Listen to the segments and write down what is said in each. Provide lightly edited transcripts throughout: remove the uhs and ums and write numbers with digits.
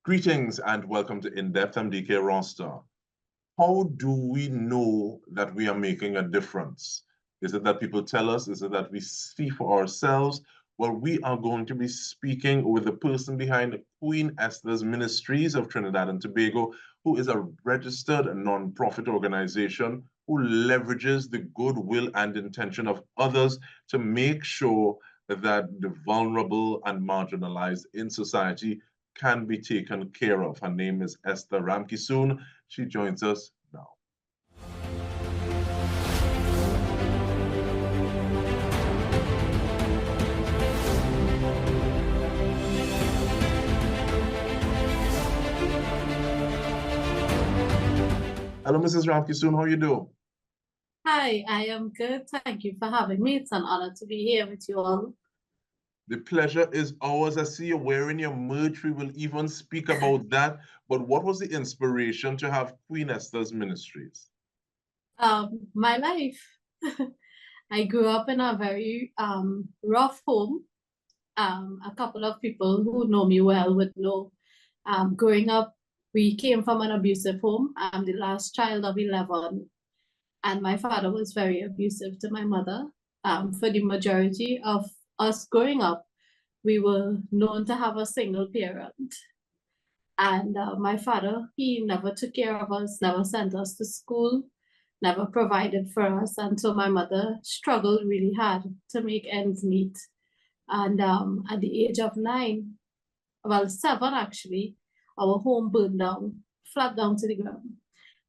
Greetings and welcome to In Depth. I'm Dike Rostant. How do we know that we are making a difference? Is it that people tell us? Is it that we see for ourselves? Well, we are going to be speaking with the person behind Queen Esther's Ministries of Trinidad and Tobago, who is a registered non-profit organization who leverages the goodwill and intention of others to make sure that the vulnerable and marginalized in society can be taken care of. Her name is Esther Ramkissoon. She joins us now. Hello, Mrs. Ramkissoon. How are you doing? Hi, I am good. Thank you for having me. It's an honor to be here with you all. The pleasure is ours. I see you're wearing your merch. We will even speak about that. But what was the inspiration to have Queen Esther's Ministries? My life. I grew up in a very rough home. A couple of people who know me well would know. Growing up, we came from an abusive home. I'm the last child of 11, and my father was very abusive to my mother. For the majority of us growing up, we were known to have a single parent. And my father, he never took care of us, never sent us to school, never provided for us. And so my mother struggled really hard to make ends meet. And at the age of 9, well, 7 actually, our home burned down, flat down to the ground.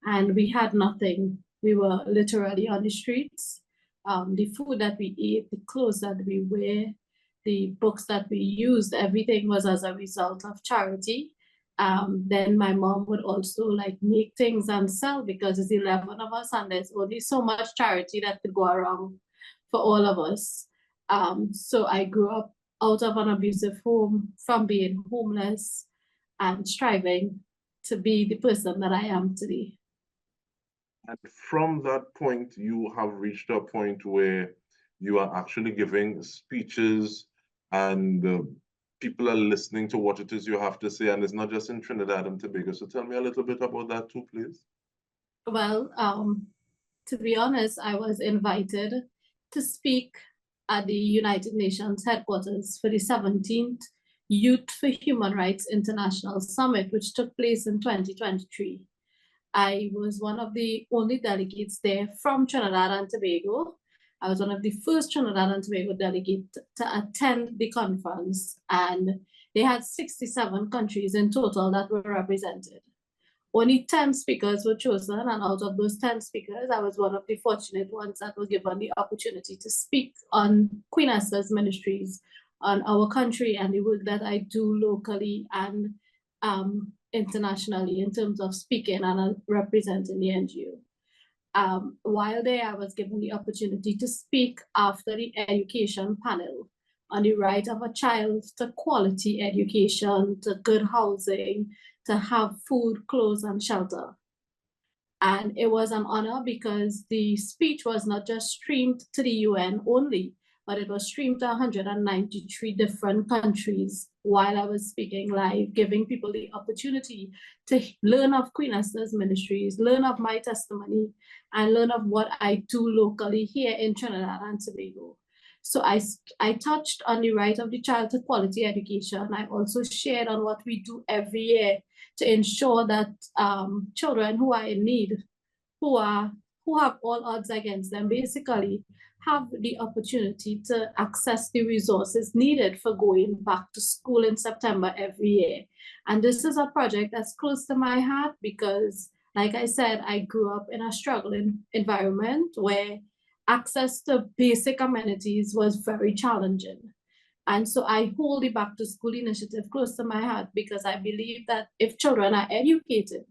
And we had nothing. We were literally on the streets. The food that we ate, the clothes that we wear, the books that we used, everything was as a result of charity. Then my mom would also like make things and sell because there's 11 of us and there's only so much charity that could go around for all of us. So I grew up out of an abusive home, from being homeless and striving to be the person that I am today. And from that point, you have reached a point where you are actually giving speeches and people are listening to what it is you have to say, and it's not just in Trinidad and Tobago. So tell me a little bit about that too, please. Well, to be honest, I was invited to speak at the United Nations headquarters for the 17th Youth for Human Rights International Summit, which took place in 2023. I was one of the only delegates there from Trinidad and Tobago. I was one of the first Trinidad and Tobago delegates to attend the conference, and they had 67 countries in total that were represented. Only 10 speakers were chosen, and out of those 10 speakers, I was one of the fortunate ones that were given the opportunity to speak on Queen Esther's Ministries, on our country and the work that I do locally and internationally in terms of speaking and representing the NGO. While there, I was given the opportunity to speak after the education panel on the right of a child to quality education, to good housing, to have food, clothes, and shelter. And it was an honor because the speech was not just streamed to the UN only, but it was streamed to 193 different countries while I was speaking live, giving people the opportunity to learn of Queen Esther's Ministries, learn of my testimony, and learn of what I do locally here in Trinidad and Tobago. So I touched on the right of the child to quality education. I also shared on what we do every year to ensure that children who are in need, who have all odds against them, basically have the opportunity to access the resources needed for going back to school in September every year. And this is a project that's close to my heart because, like I said, I grew up in a struggling environment where access to basic amenities was very challenging. And so I hold the Back to School initiative close to my heart because I believe that if children are educated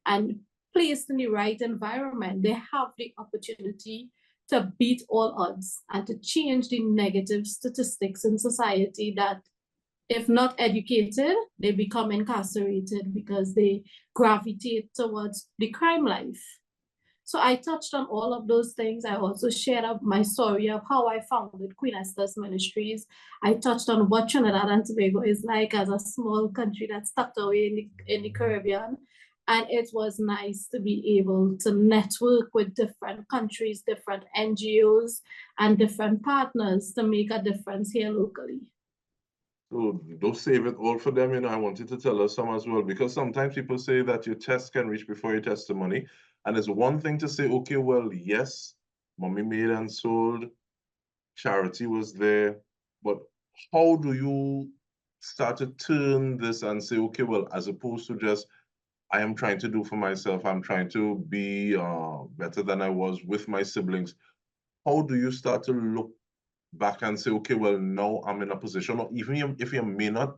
and placed in the right environment, they have the opportunity to beat all odds and to change the negative statistics in society that if not educated, they become incarcerated because they gravitate towards the crime life. So I touched on all of those things. I also shared my story of how I founded Queen Esther's Ministries. I touched on what Trinidad and Tobago is like as a small country that's tucked away in the Caribbean. And it was nice to be able to network with different countries, different NGOs, and different partners to make a difference here locally. So don't save it all for them. I want you to tell us some as well, because sometimes people say that your test can reach before your testimony. And it's one thing to say, okay, well, yes, mommy made and sold, charity was there, but how do you start to turn this and say, okay, well, as opposed to just, I am trying to do for myself, I'm trying to be better than I was with my siblings. How do you start to look back and say, okay, well, now I'm in a position, or even if you may not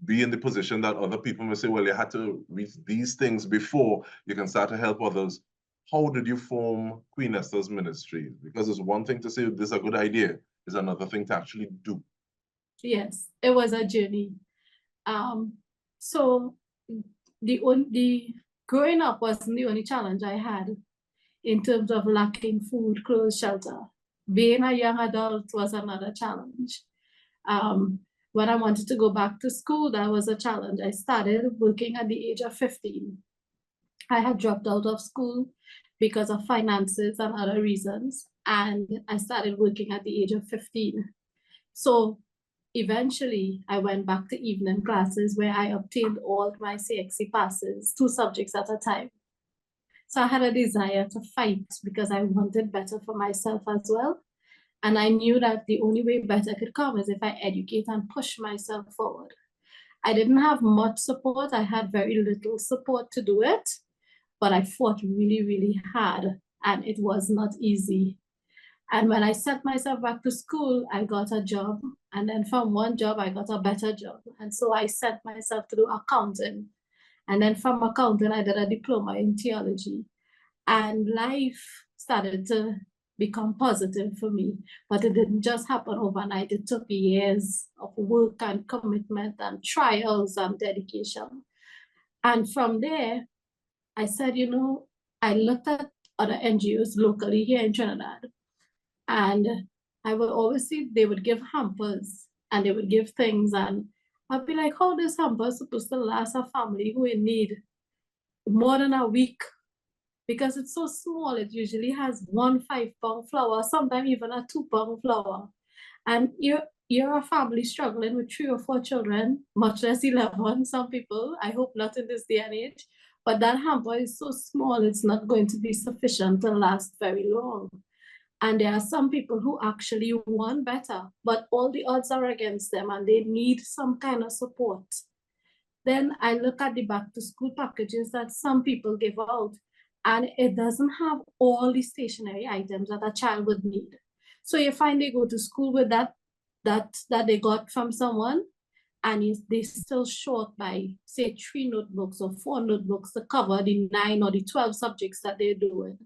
be in the position that other people may say, well, you had to reach these things before you can start to help others. How did you form Queen Esther's Ministry? Because it's one thing to say this is a good idea, it's another thing to actually do. Yes, it was a journey. So the growing up wasn't the only challenge I had in terms of lacking food, clothes, shelter. Being a young adult was another challenge. When I wanted to go back to school, that was a challenge. I started working at the age of 15. I had dropped out of school because of finances and other reasons, and I started working at the age of 15. So eventually, I went back to evening classes where I obtained all my CXC passes, 2 subjects at a time. So I had a desire to fight because I wanted better for myself as well. And I knew that the only way better could come is if I educate and push myself forward. I didn't have much support. I had very little support to do it, but I fought really, really hard, and it was not easy. And when I sent myself back to school, I got a job. And then from one job, I got a better job. And so I sent myself to do accounting. And then from accounting, I did a diploma in theology. And life started to become positive for me. But it didn't just happen overnight. It took years of work and commitment and trials and dedication. And from there, I said, I looked at other NGOs locally here in Trinidad. And I would always see they would give hampers and they would give things. And I'd be like, how this hamper is supposed to last a family who in need more than a week? Because it's so small, it usually has 1 5-pound flour, sometimes even a 2-pound flour. And you're a family struggling with 3 or 4 children, much less 11, some people. I hope not in this day and age. But that hamper is so small, it's not going to be sufficient to last very long. And there are some people who actually want better, but all the odds are against them and they need some kind of support. Then I look at the back to school packages that some people give out, and it doesn't have all the stationery items that a child would need. So you find they go to school with that they got from someone, and they're still short by, say, 3 notebooks or 4 notebooks to cover the 9 or the 12 subjects that they're doing.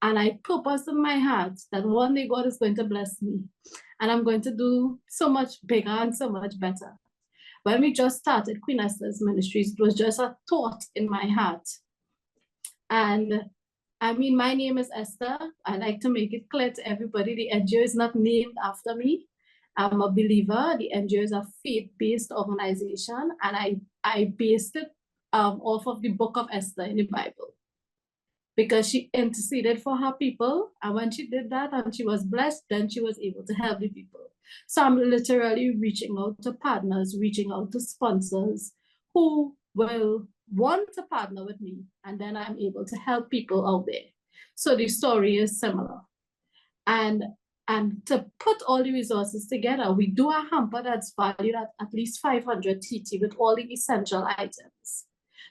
And I purpose in my heart that one day God is going to bless me and I'm going to do so much bigger and so much better. When we just started Queen Esther's Ministries, it was just a thought in my heart. And I mean, my name is Esther. I like to make it clear to everybody, the NGO is not named after me. I'm a believer. The NGO is a faith-based organization, and I based it off of the book of Esther in the Bible, because she interceded for her people. And when she did that and she was blessed, then she was able to help the people. So I'm literally reaching out to partners, reaching out to sponsors who will want to partner with me. And then I'm able to help people out there. So the story is similar. And to put all the resources together, we do a hamper that's valued at least 500 TT with all the essential items.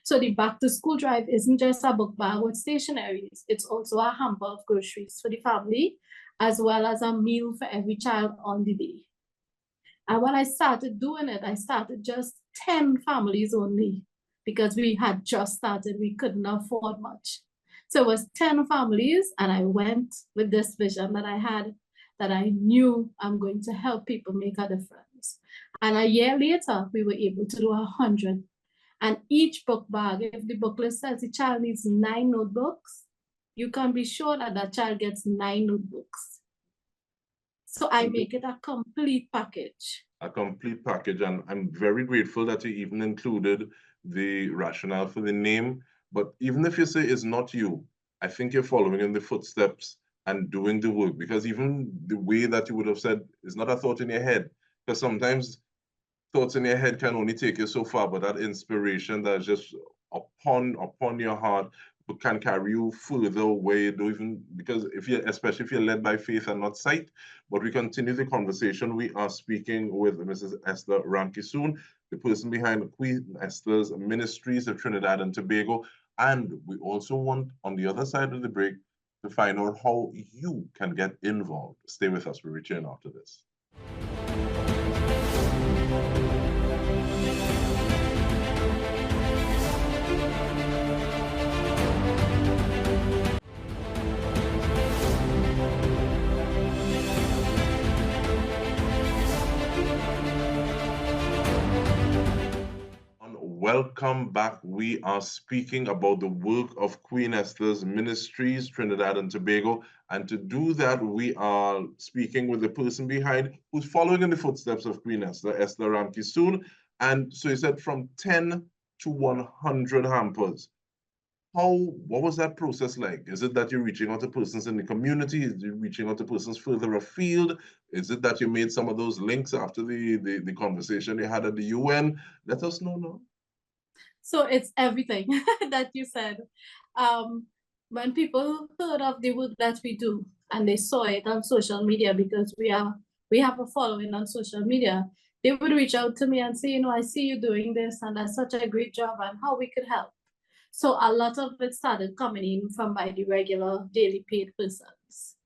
So the back to school drive isn't just a book bag with stationeries. It's also a hamper of groceries for the family, as well as a meal for every child on the day. And when I started doing it, I started just 10 families only, because we had just started. We couldn't afford much. So it was 10 families, and I went with this vision that I had, that I knew I'm going to help people make a difference. And a year later, we were able to do 100. And each book bag, if the booklet says the child needs 9 notebooks, you can be sure that that child gets 9 notebooks. So I make it a complete package. A complete package, and I'm very grateful that you even included the rationale for the name. But even if you say it's not you, I think you're following in the footsteps and doing the work, because even the way that you would have said is not a thought in your head, because sometimes thoughts in your head can only take you so far, but that inspiration that's just upon your heart can carry you further where you don't even, because if you, especially if you're led by faith and not sight. But we continue the conversation. We are speaking with Mrs. Esther Ramkissoon, the person behind Queen Esther's Ministries of Trinidad and Tobago. And we also want, on the other side of the break, to find out how you can get involved. Stay with us. We return after this. Welcome back. We are speaking about the work of Queen Esther's Ministries, Trinidad and Tobago. And to do that, we are speaking with the person behind who's following in the footsteps of Queen Esther, Esther Ramkissoon. And so you said from 10 to 100 hampers. What was that process like? Is it that you're reaching out to persons in the community? Is it reaching out to persons further afield? Is it that you made some of those links after the conversation you had at the UN? Let us know now. So it's everything that you said. When people heard of the work that we do and they saw it on social media, because we have a following on social media, they would reach out to me and say, I see you doing this and that's such a great job and how we could help. So a lot of it started coming in from my regular daily paid persons.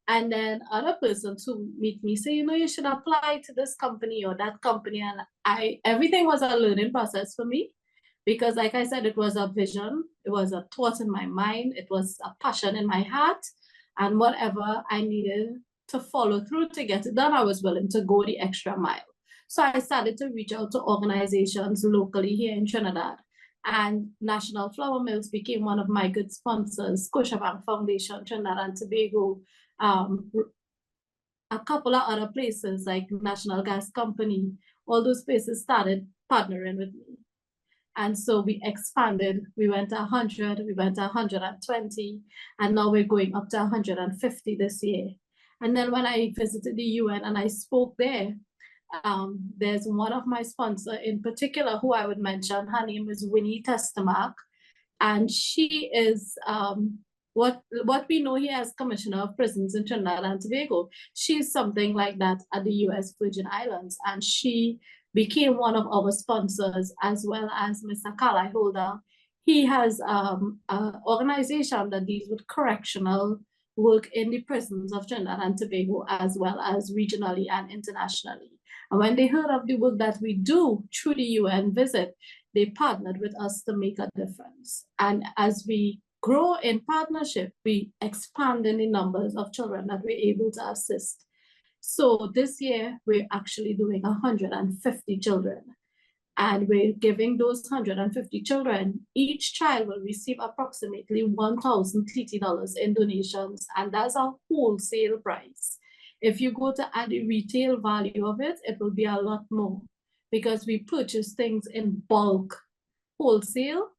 And then other persons who meet me say, you should apply to this company or that company. And everything was a learning process for me. Because like I said, it was a vision, it was a thought in my mind, it was a passion in my heart, and whatever I needed to follow through to get it done, I was willing to go the extra mile. So I started to reach out to organizations locally here in Trinidad, and National Flour Mills became one of my good sponsors, Scotiabank Foundation, Trinidad and Tobago, a couple of other places like National Gas Company, all those places started partnering with me. And so we expanded, we went to 100, we went to 120, and now we're going up to 150 this year. And then when I visited the UN and I spoke there, there's one of my sponsors in particular who I would mention. Her name is Winnie Testamark, and she is what we know here as Commissioner of Prisons in Trinidad and Tobago. She's something like that at the US Virgin Islands, and she became one of our sponsors, as well as Mr. Carly Holder. He has an organization that deals with correctional work in the prisons of Trinidad and Tobago, as well as regionally and internationally. And when they heard of the work that we do through the UN visit, they partnered with us to make a difference. And as we grow in partnership, we expand in the numbers of children that we're able to assist. So this year, we're actually doing 150 children. And we're giving those 150 children, each child will receive approximately $1,030 in donations, and that's a wholesale price. If you go to add the retail value of it, it will be a lot more, because we purchase things in bulk, wholesale,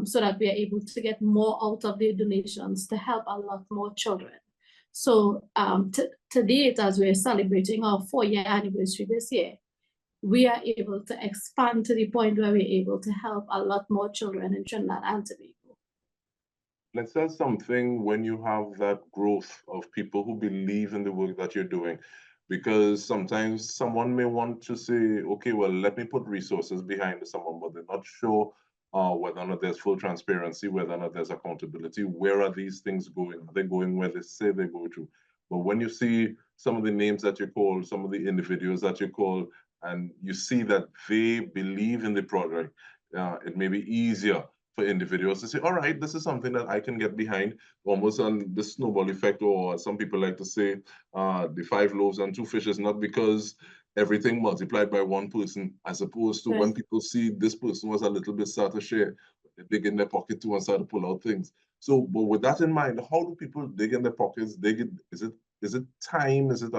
so that we are able to get more out of the donations to help a lot more children. So to date, as we're celebrating our 4-year anniversary this year, we are able to expand to the point where we're able to help a lot more children in Trinidad and Tobago. Let's say something when you have that growth of people who believe in the work that you're doing, because sometimes someone may want to say, okay, well, let me put resources behind someone, but they're not sure whether or not there's full transparency, whether or not there's accountability. Where are these things going? Are they going where they say they go to? But when you see some of the names that you call, some of the individuals that you call, and you see that they believe in the project, it may be easier for individuals to say, all right, this is something that I can get behind, almost on the snowball effect, or some people like to say, the 5 loaves and 2 fishes, not because everything multiplied by one person, as opposed to when people see this person was a little bit start to share, they dig in their pocket too and start to pull out things. So, but with that in mind, how do people dig in their pockets? Is it time? Is it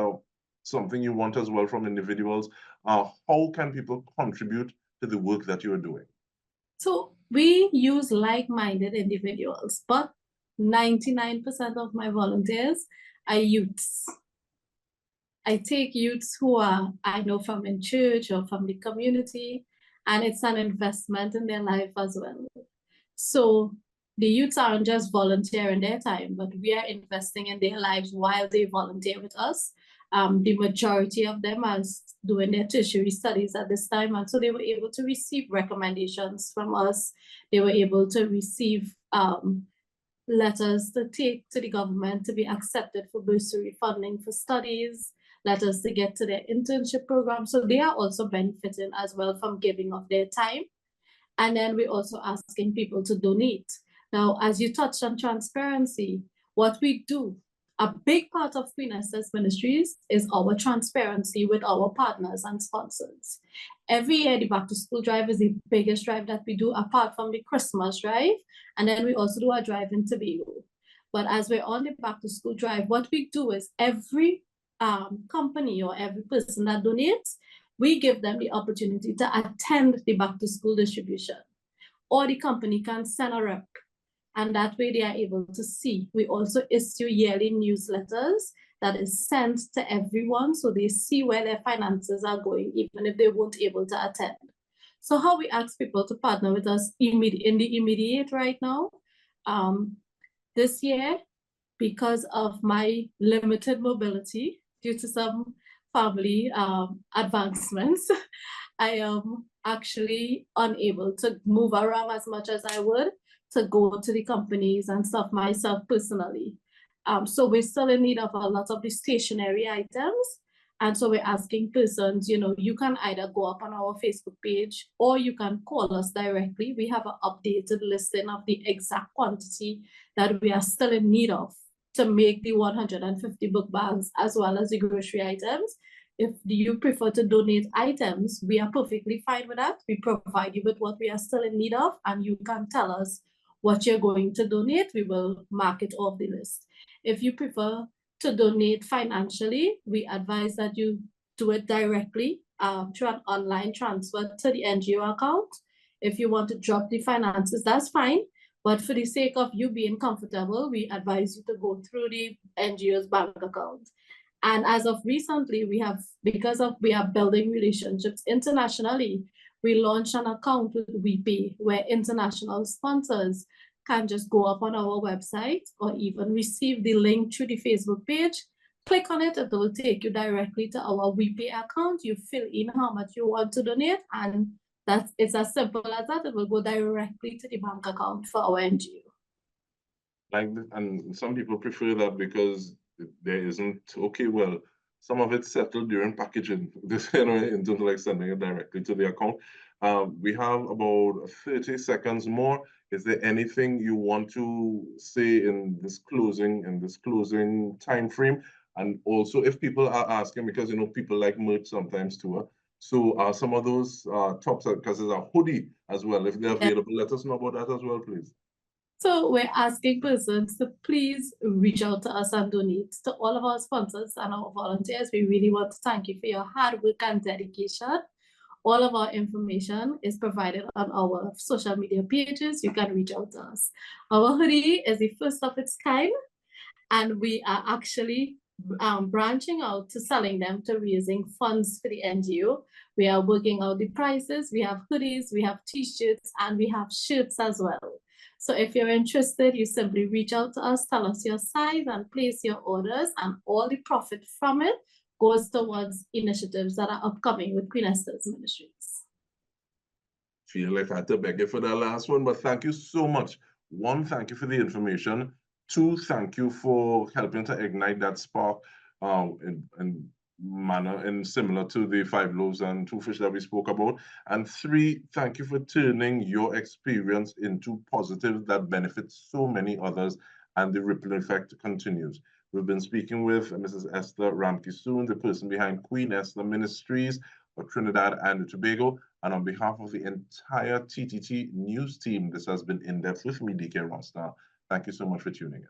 something you want as well from individuals? How can people contribute to the work that you're doing? So we use like-minded individuals, but 99% of my volunteers are youths. I take youths who I know from in church or from the community, and it's an investment in their life as well. So the youths aren't just volunteering their time, but we are investing in their lives while they volunteer with us. The majority of them are doing their tertiary studies at this time, and so they were able to receive recommendations from us. They were able to receive letters to take to the government to be accepted for bursary funding for studies, letters to get to their internship program. So they are also benefiting as well from giving of their time. And then we're also asking people to donate. Now, as you touched on transparency, what we do, a big part of Queen Esther's Ministries is our transparency with our partners and sponsors. Every year, the Back to School Drive is the biggest drive that we do, apart from the Christmas drive. And then we also do a drive in Tobago. But as we're on the Back to School Drive, what we do is every company or every person that donates, we give them the opportunity to attend the Back to School distribution. Or the company can send a rep, and that way they are able to see. We also issue yearly newsletters that is sent to everyone so they see where their finances are going, even if they weren't able to attend. So how we ask people to partner with us in the immediate right now, this year, because of my limited mobility due to some family advancements, I am actually unable to move around as much as I would to go to the companies and stuff myself personally. So we're still in need of a lot of the stationery items. And so we're asking persons, you can either go up on our Facebook page or you can call us directly. We have an updated listing of the exact quantity that we are still in need of to make the 150 book bags as well as the grocery items. If you prefer to donate items, we are perfectly fine with that. We provide you with what we are still in need of, and you can tell us what you're going to donate. We will mark it off the list. If you prefer to donate financially, we advise that you do it directly through an online transfer to the NGO account. If you want to drop the finances, that's fine. But for the sake of you being comfortable, we advise you to go through the NGO's bank account. And as of recently, we are building relationships internationally, we launched an account with WePay where international sponsors can just go up on our website or even receive the link through the Facebook page. Click on it, it will take you directly to our WePay account. You fill in how much you want to donate, and it's as simple as that. It will go directly to the bank account for our NGO. And some people prefer that because there isn't, okay, well, some of it's settled during packaging, this in terms of like sending it directly to the account. We have about 30 seconds more. Is there anything you want to say in this closing time frame? And also, if people are asking, because people like merch sometimes too. So some of those tops, because there's a hoodie as well. If they're available, let us know about that as well, please. So we're asking persons to please reach out to us and donate. To all of our sponsors and our volunteers, we really want to thank you for your hard work and dedication. All of our information is provided on our social media pages. You can reach out to us. Our hoodie is the first of its kind, and we are actually branching out to selling them to raising funds for the NGO. We are working out the prices. We have hoodies, we have t-shirts, and we have shirts as well. So if you're interested, you simply reach out to us, tell us your size, and place your orders, and all the profit from it goes towards initiatives that are upcoming with Queen Esther's Ministries. Feel like I had to beg you for that last one, but thank you so much. One, thank you for the information. Two, thank you for helping to ignite that spark in manner and similar to the 5 loaves and 2 fish that we spoke about. And 3, thank you for turning your experience into positive that benefits so many others, and the ripple effect continues. We've been speaking with Mrs. Esther Ramkissoon, the person behind Queen Esther Ministries for Trinidad and Tobago. And on behalf of the entire TTT news team, this has been In Depth with me, Dike Rostant. Thank you so much for tuning in.